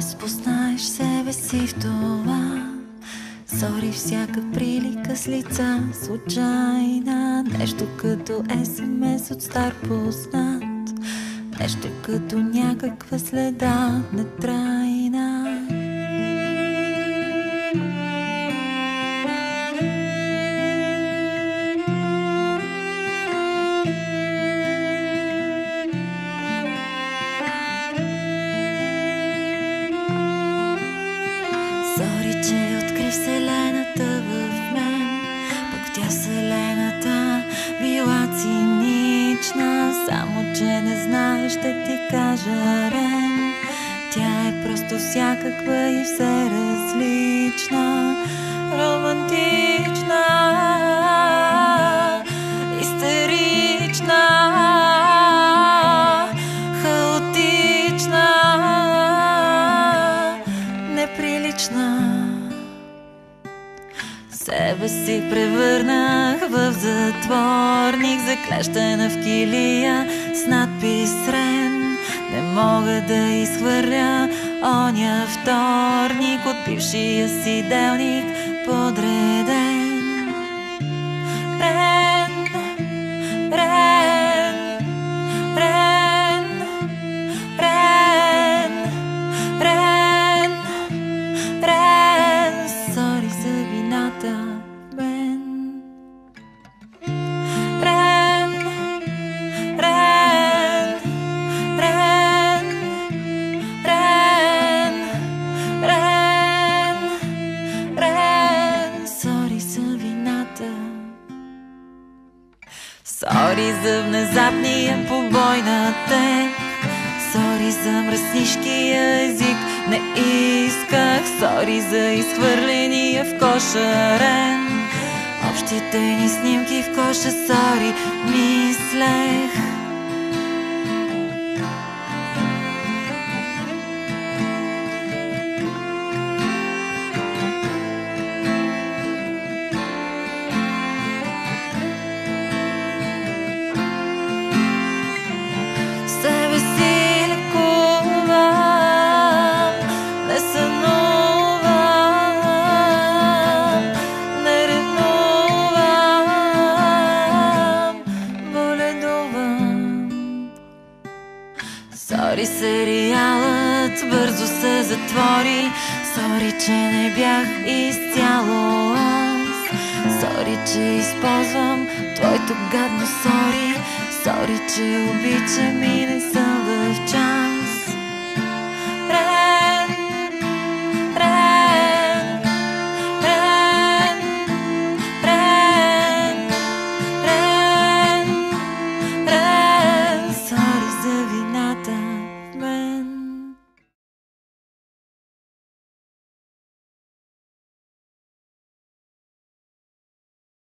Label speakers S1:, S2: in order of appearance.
S1: разпознаеш себе си в това. Сори всяка прилика с лица случайна, нещо като СМС от стар познат, нещо като някаква следа нетрайна. Сори, че откри вселената в мен, пък тя вселената била цинична. Само че не знаеш, ще ти кажа, Рен, тя е просто всякаква и все различна. Романтична, истерична, хаотична, неприлична. Себе си превърнах в затворник, заклещена в килия с надпис Рен. Не мога да изхвърля оня вторник от бившия си делник подреден. Рен, Рен, Рен, Рен, Рен, Рен. Сори за вината, Рен. Рен, Рен, Рен, Рен, Рен, Рен. Сори за вината. Сори за внезапния побой на теб. Сори за мръснишкия език, не исках. Сори за изхвърления в коша Рен, общите ни снимки в коша. Сори, мислех. Себе си лекувам, не сънувам, не ревнувам, боледувам. Сори, сериалът бързо се затвори. Сори, че не бях изцяло аз. Сори, че използвам твоето гадно сори. Сори, че обичам и не съм в час.